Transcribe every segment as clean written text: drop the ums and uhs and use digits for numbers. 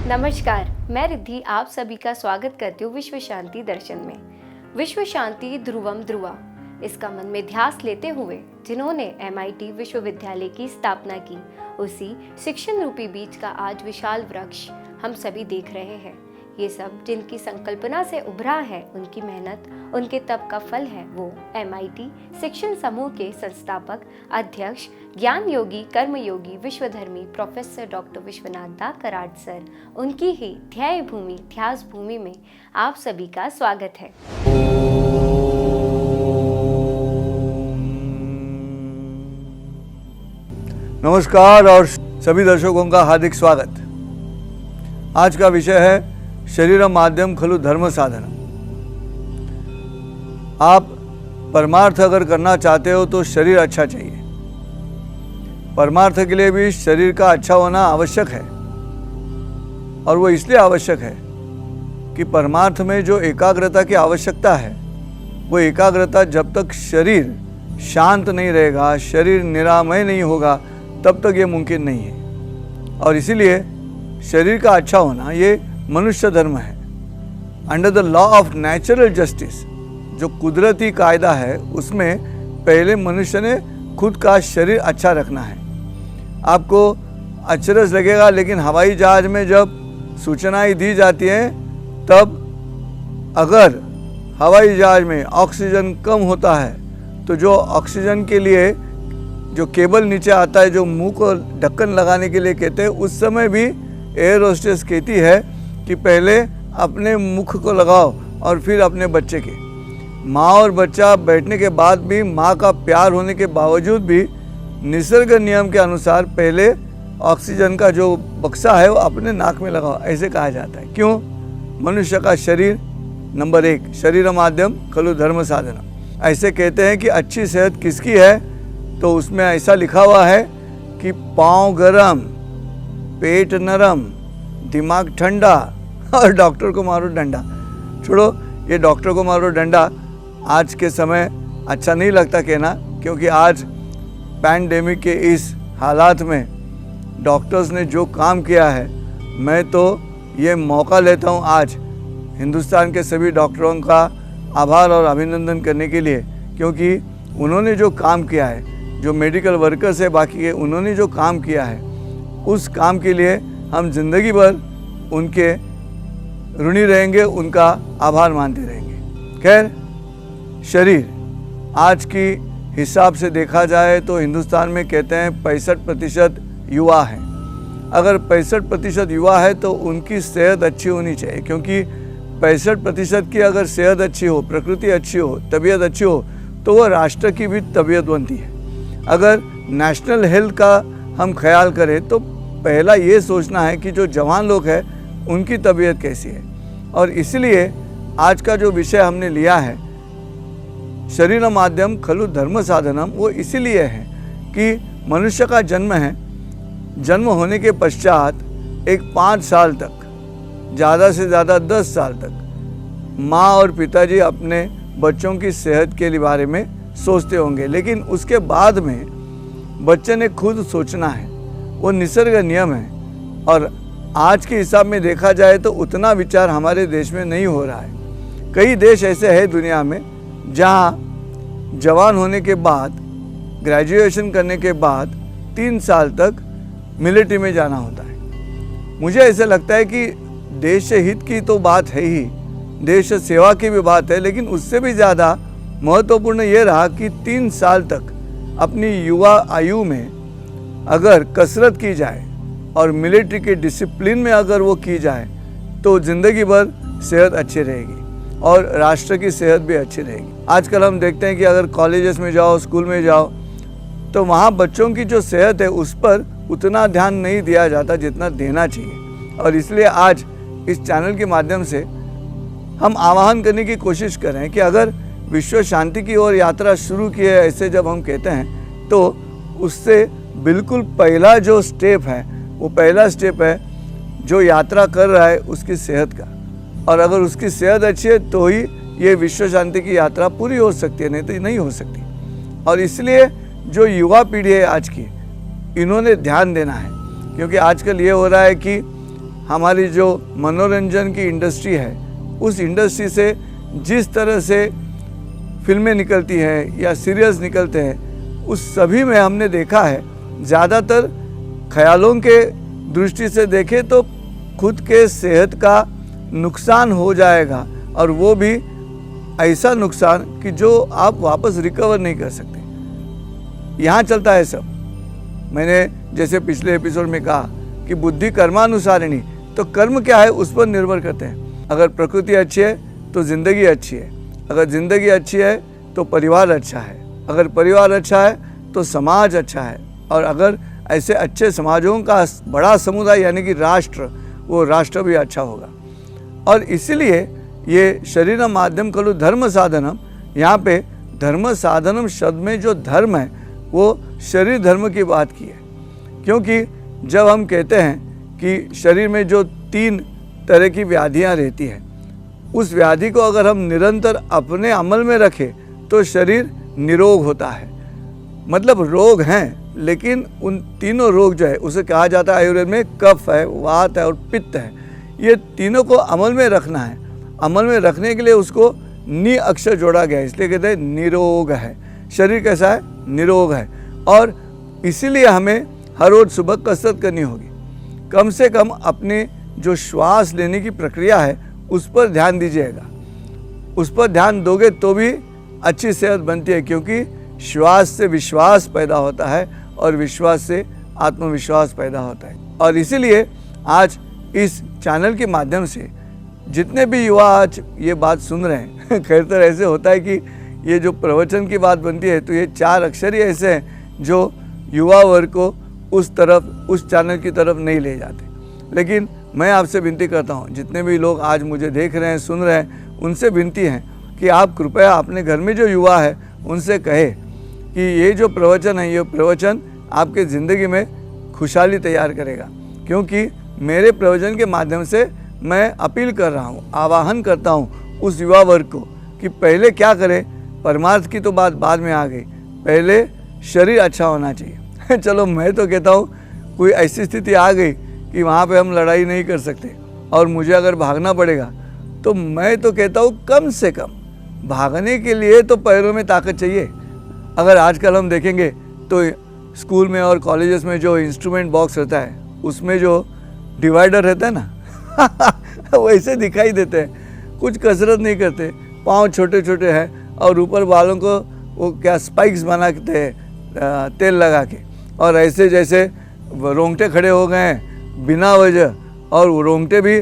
नमस्कार, मैं रिद्धि आप सभी का स्वागत करती हूँ विश्व शांति दर्शन में। विश्व शांति ध्रुवम ध्रुवा, इसका मन में ध्यास लेते हुए जिन्होंने MIT विश्वविद्यालय की स्थापना की, उसी शिक्षण रूपी बीज का आज विशाल वृक्ष हम सभी देख रहे हैं। ये सब जिनकी संकल्पना से उभरा है, उनकी मेहनत, उनके तप का फल है वो MIT शिक्षण समूह के संस्थापक, अध्यक्ष, ज्ञान योगी, कर्मयोगी, विश्वधर्मी प्रोफेसर डॉक्टर विश्वनाथ दा कराड सर। उनकी ही ध्याय भूमि ध्यास भूमि में आप सभी का स्वागत है। नमस्कार और सभी दर्शकों का हार्दिक स्वागत। आज का विषय है शरीरम माध्यम खलु धर्म साधनम। आप परमार्थ अगर करना चाहते हो तो शरीर अच्छा चाहिए। परमार्थ के लिए भी शरीर का अच्छा होना आवश्यक है, और वो इसलिए आवश्यक है कि परमार्थ में जो एकाग्रता की आवश्यकता है, वो एकाग्रता जब तक शरीर शांत नहीं रहेगा, शरीर निरामय नहीं होगा, तब तक ये मुमकिन नहीं है। और इसीलिए शरीर का अच्छा होना ये मनुष्य धर्म है। Under the law of natural justice, जो कुदरती कायदा है, उसमें पहले मनुष्य ने खुद का शरीर अच्छा रखना है। आपको अचरज लगेगा, लेकिन हवाई जहाज में जब सूचनाएं दी जाती हैं, तब अगर हवाई जहाज में ऑक्सीजन कम होता है तो जो ऑक्सीजन के लिए जो केबल नीचे आता है, जो मुंह को ढक्कन लगाने के लिए कहते हैं, उस समय भी एयर होस्टेस कहती है कि पहले अपने मुख को लगाओ और फिर अपने बच्चे के। माँ और बच्चा बैठने के बाद भी, माँ का प्यार होने के बावजूद भी, निसर्ग नियम के अनुसार पहले ऑक्सीजन का जो बक्सा है वो अपने नाक में लगाओ, ऐसे कहा जाता है। क्यों? मनुष्य का शरीर नंबर 1, शरीर माध्यम खलु धर्म साधनम। ऐसे कहते हैं कि अच्छी सेहत किसकी है, तो उसमें ऐसा लिखा हुआ है कि पाँव गरम, पेट नरम, दिमाग ठंडा और डॉक्टर को मारो डंडा। छोड़ो, ये डॉक्टर को मारो डंडा आज के समय अच्छा नहीं लगता कहना, क्योंकि आज पैंडेमिक के इस हालात में डॉक्टर्स ने जो काम किया है, मैं तो ये मौका लेता हूँ आज हिंदुस्तान के सभी डॉक्टरों का आभार और अभिनंदन करने के लिए, क्योंकि उन्होंने जो काम किया है, जो मेडिकल वर्कर्स है बाकी के, उन्होंने जो काम किया है, उस काम के लिए हम जिंदगी भर उनके ऋणी रहेंगे, उनका आभार मानते रहेंगे। खैर, शरीर आज की हिसाब से देखा जाए तो हिंदुस्तान में कहते हैं 65% युवा हैं। अगर 65% युवा है तो उनकी सेहत अच्छी होनी चाहिए, क्योंकि 65% की अगर सेहत अच्छी हो, प्रकृति अच्छी हो, तबीयत अच्छी हो, तो वह राष्ट्र की भी तबीयत बनती है। अगर नेशनल हेल्थ का हम ख्याल करें तो पहला ये सोचना है कि जो जवान लोग हैं उनकी तबीयत कैसी है। और इसलिए आज का जो विषय हमने लिया है, शरीर माध्यम खलु धर्म साधनम, वो इसीलिए है कि मनुष्य का जन्म है, जन्म होने के पश्चात एक 5 साल तक, ज़्यादा से ज़्यादा 10 साल तक माँ और पिताजी अपने बच्चों की सेहत के बारे में सोचते होंगे, लेकिन उसके बाद में बच्चे ने खुद सोचना है। वो निसर्ग नियम है, और आज के हिसाब में देखा जाए तो उतना विचार हमारे देश में नहीं हो रहा है। कई देश ऐसे हैं दुनिया में जहाँ जवान होने के बाद, ग्रेजुएशन करने के बाद 3 साल तक मिलिट्री में जाना होता है। मुझे ऐसा लगता है कि देश हित की तो बात है ही, देश सेवा की भी बात है, लेकिन उससे भी ज़्यादा महत्वपूर्ण ये रहा कि 3 साल तक अपनी युवा आयु में अगर कसरत की जाए और मिलिट्री के डिसिप्लिन में अगर वो की जाए, तो ज़िंदगी भर सेहत अच्छी रहेगी और राष्ट्र की सेहत भी अच्छी रहेगी। आजकल हम देखते हैं कि अगर कॉलेजेस में जाओ, स्कूल में जाओ, तो वहाँ बच्चों की जो सेहत है उस पर उतना ध्यान नहीं दिया जाता जितना देना चाहिए। और इसलिए आज इस चैनल के माध्यम से हम आह्वान करने की कोशिश कर रहे हैं कि अगर विश्व शांति की ओर यात्रा शुरू की है, ऐसे जब हम कहते हैं, तो उससे बिल्कुल पहला जो स्टेप है, वो पहला स्टेप है जो यात्रा कर रहा है उसकी सेहत का। और अगर उसकी सेहत अच्छी है तो ही ये विश्व शांति की यात्रा पूरी हो सकती है, नहीं तो नहीं हो सकती। और इसलिए जो युवा पीढ़ी है आज की, इन्होंने ध्यान देना है, क्योंकि आजकल ये हो रहा है कि हमारी जो मनोरंजन की इंडस्ट्री है, उस इंडस्ट्री से जिस तरह से फिल्में निकलती हैं या सीरियल्स निकलते हैं, उस सभी में हमने देखा है ज़्यादातर ख्यालों के दृष्टि से देखें तो खुद के सेहत का नुकसान हो जाएगा, और वो भी ऐसा नुकसान कि जो आप वापस रिकवर नहीं कर सकते। यहाँ चलता है सब। मैंने जैसे पिछले एपिसोड में कहा कि बुद्धि कर्मानुसारिणी, तो कर्म क्या है उस पर निर्भर करते हैं। अगर प्रकृति अच्छी है तो ज़िंदगी अच्छी है, अगर ज़िंदगी अच्छी है तो परिवार अच्छा है, अगर परिवार अच्छा है तो समाज अच्छा है, और अगर ऐसे अच्छे समाजों का बड़ा समुदाय यानी कि राष्ट्र, वो राष्ट्र भी अच्छा होगा। और इसीलिए ये शरीरम माध्यम खलु धर्म साधनम, यहाँ पे धर्म साधनम शब्द में जो धर्म है वो शरीर धर्म की बात की है। क्योंकि जब हम कहते हैं कि शरीर में जो 3 तरह की व्याधियाँ रहती हैं, उस व्याधि को अगर हम निरंतर अपने अमल में रखें तो शरीर निरोग होता है। मतलब रोग हैं, लेकिन उन तीनों रोग जो है उसे कहा जाता है आयुर्वेद में कफ है, वात है और पित्त है। ये तीनों को अमल में रखना है। अमल में रखने के लिए उसको नि अक्षर जोड़ा गया है, इसलिए कहते हैं निरोग है। शरीर कैसा है? निरोग है। और इसीलिए हमें हर रोज़ सुबह कसरत करनी होगी। कम से कम अपने जो श्वास लेने की प्रक्रिया है उस पर ध्यान दीजिएगा। उस पर ध्यान दोगे तो भी अच्छी सेहत बनती है, क्योंकि श्वास से विश्वास पैदा होता है और विश्वास से आत्मविश्वास पैदा होता है। और इसीलिए आज इस चैनल के माध्यम से जितने भी युवा आज ये बात सुन रहे हैं खैर तो ऐसे होता है कि ये जो प्रवचन की बात बनती है तो ये 4 अक्षर ही ऐसे हैं जो युवा वर्ग को उस चैनल की तरफ नहीं ले जाते। लेकिन मैं आपसे विनती करता हूँ, जितने भी लोग आज मुझे देख रहे हैं, सुन रहे हैं, उनसे विनती है कि आप कृपया अपने घर में जो युवा है उनसे कहे कि ये जो प्रवचन है, ये प्रवचन आपके ज़िंदगी में खुशहाली तैयार करेगा। क्योंकि मेरे प्रवचन के माध्यम से मैं अपील कर रहा हूँ, आवाहन करता हूँ उस युवा वर्ग को कि पहले क्या करें। परमार्थ की तो बात बाद में आ गई, पहले शरीर अच्छा होना चाहिए। चलो मैं तो कहता हूँ कोई ऐसी स्थिति आ गई कि वहाँ पे हम लड़ाई नहीं कर सकते और मुझे अगर भागना पड़ेगा, तो मैं तो कहता हूँ कम से कम भागने के लिए तो पैरों में ताकत चाहिए। अगर आजकल हम देखेंगे तो स्कूल में और कॉलेजेस में जो इंस्ट्रूमेंट बॉक्स रहता है उसमें जो डिवाइडर रहता है ना वैसे दिखाई देते हैं। कुछ कसरत नहीं करते, पाँव छोटे छोटे हैं और ऊपर बालों को वो क्या स्पाइक्स बनाते हैं तेल लगा के, और ऐसे जैसे रोंगटे खड़े हो गए हैं बिना वजह। और वो रोंगटे भी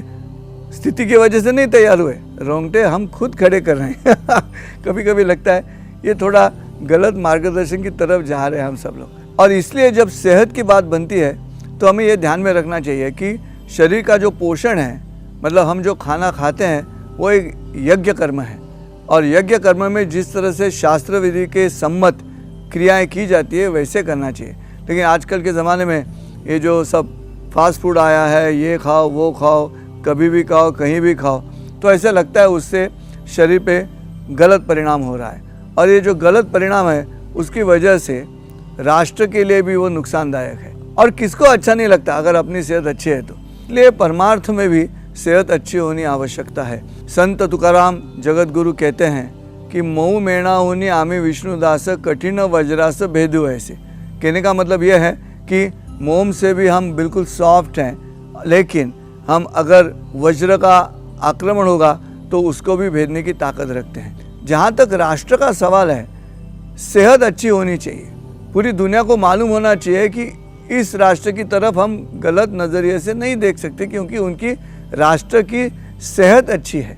स्थिति की वजह से नहीं तैयार हुए, रोंगटे हम खुद खड़े कर रहे हैं। कभी कभी लगता है ये थोड़ा गलत मार्गदर्शन की तरफ जा रहे हैं हम सब लोग। और इसलिए जब सेहत की बात बनती है तो हमें ये ध्यान में रखना चाहिए कि शरीर का जो पोषण है, मतलब हम जो खाना खाते हैं वो एक यज्ञ कर्म है। और यज्ञ कर्म में जिस तरह से शास्त्र विधि के सम्मत क्रियाएं की जाती है वैसे करना चाहिए। लेकिन आजकल के ज़माने में ये जो सब फास्ट फूड आया है, ये खाओ वो खाओ, कभी भी खाओ कहीं भी खाओ, तो ऐसा लगता है उससे शरीर पे गलत परिणाम हो रहा है। और ये जो गलत परिणाम है उसकी वजह से राष्ट्र के लिए भी वो नुकसानदायक है। और किसको अच्छा नहीं लगता अगर अपनी सेहत अच्छी है तो। इसलिए परमार्थ में भी सेहत अच्छी होनी आवश्यकता है। संत तुकाराम जगत गुरु कहते हैं कि मऊ मेणा होनी आमी विष्णुदास कठिन वज्रास भेदु ऐसे। कहने का मतलब यह है कि मोम से भी हम बिल्कुल सॉफ्ट हैं, लेकिन हम अगर वज्र का आक्रमण होगा तो उसको भी भेदने की ताकत रखते हैं। जहाँ तक राष्ट्र का सवाल है, सेहत अच्छी होनी चाहिए। पूरी दुनिया को मालूम होना चाहिए कि इस राष्ट्र की तरफ हम गलत नज़रिए से नहीं देख सकते, क्योंकि उनकी राष्ट्र की सेहत अच्छी है।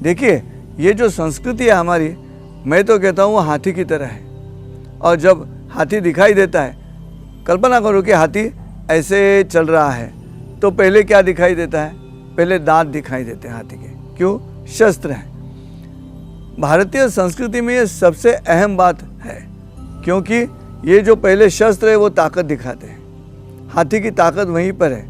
देखिए ये जो संस्कृति है हमारी, मैं तो कहता हूँ वो हाथी की तरह है। और जब हाथी दिखाई देता है, कल्पना करो कि हाथी ऐसे चल रहा है तो पहले क्या दिखाई देता है? पहले दांत दिखाई देते हैं हाथी के। क्यों? शस्त्र है। भारतीय संस्कृति में ये सबसे अहम बात है, क्योंकि ये जो पहले शस्त्र है वो ताकत दिखाते हैं। हाथी की ताकत वहीं पर है।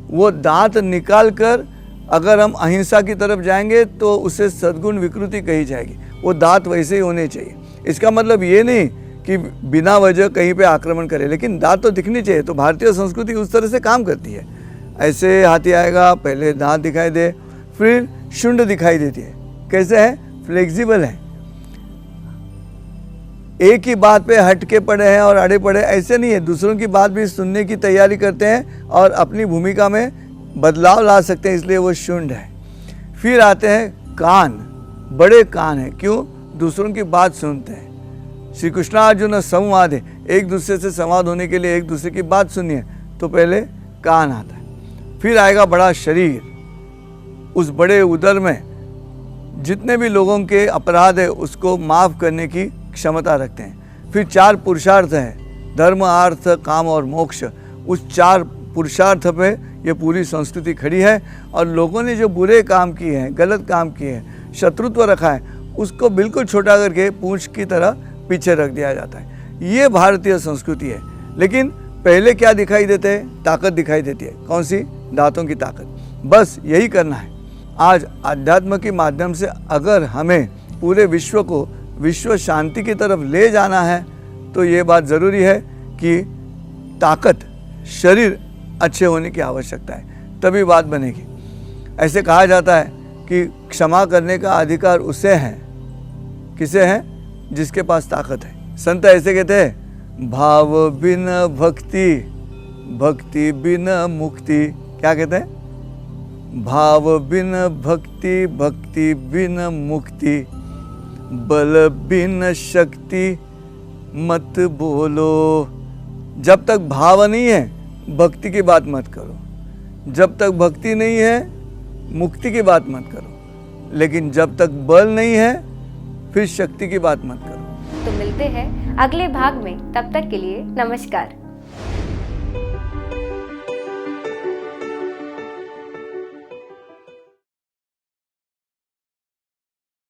वो दांत निकाल कर अगर हम अहिंसा की तरफ जाएंगे तो उसे सद्गुण विकृति कही जाएगी। वो दांत वैसे ही होने चाहिए। इसका मतलब ये नहीं कि बिना वजह कहीं पे आक्रमण करे, लेकिन दांत तो दिखनी चाहिए। तो भारतीय संस्कृति उस तरह से काम करती है। ऐसे हाथी आएगा, पहले दांत दिखाई दे, फिर शुंड दिखाई देती है। कैसे है? फ्लेक्सिबल है, एक ही बात पे हट के पड़े हैं और अड़े पड़े, ऐसे नहीं है। दूसरों की बात भी सुनने की तैयारी करते हैं और अपनी भूमिका में बदलाव ला सकते हैं, इसलिए वो शुंड है। फिर आते हैं कान, बड़े कान हैं। क्यों? दूसरों की बात सुनते हैं। श्री कृष्णार्जुन संवाद है, एक दूसरे से संवाद होने के लिए एक दूसरे की बात सुननी है, तो पहले कान आता है। फिर आएगा बड़ा शरीर, उस बड़े उदर में जितने भी लोगों के अपराध है उसको माफ़ करने की क्षमता रखते हैं। फिर 4 पुरुषार्थ हैं, धर्म, अर्थ, काम और मोक्ष। उस 4 पुरुषार्थ पे ये पूरी संस्कृति खड़ी है। और लोगों ने जो बुरे काम किए हैं, गलत काम किए हैं, शत्रुत्व रखा है, उसको बिल्कुल छोटा करके पूंछ की तरह पीछे रख दिया जाता है। ये भारतीय संस्कृति है। लेकिन पहले क्या दिखाई देते हैं? ताकत दिखाई देती है। कौन सी? दांतों की ताकत। बस यही करना है। आज अध्यात्म के माध्यम से अगर हमें पूरे विश्व को विश्व शांति की तरफ ले जाना है तो ये बात ज़रूरी है कि ताकत, शरीर अच्छे होने की आवश्यकता है, तभी बात बनेगी। ऐसे कहा जाता है कि क्षमा करने का अधिकार उसे है, किसे है? जिसके पास ताकत है। संत ऐसे कहते हैं, भाव बिन भक्ति, भक्ति बिन मुक्ति। क्या कहते हैं? भाव बिन भक्ति, भक्ति बिन मुक्ति, बल बिन शक्ति मत बोलो। जब तक भाव नहीं है भक्ति की बात मत करो, जब तक भक्ति नहीं है मुक्ति की बात मत करो, लेकिन जब तक बल नहीं है फिर शक्ति की बात मत करो। तो मिलते हैं अगले भाग में, तब तक के लिए नमस्कार।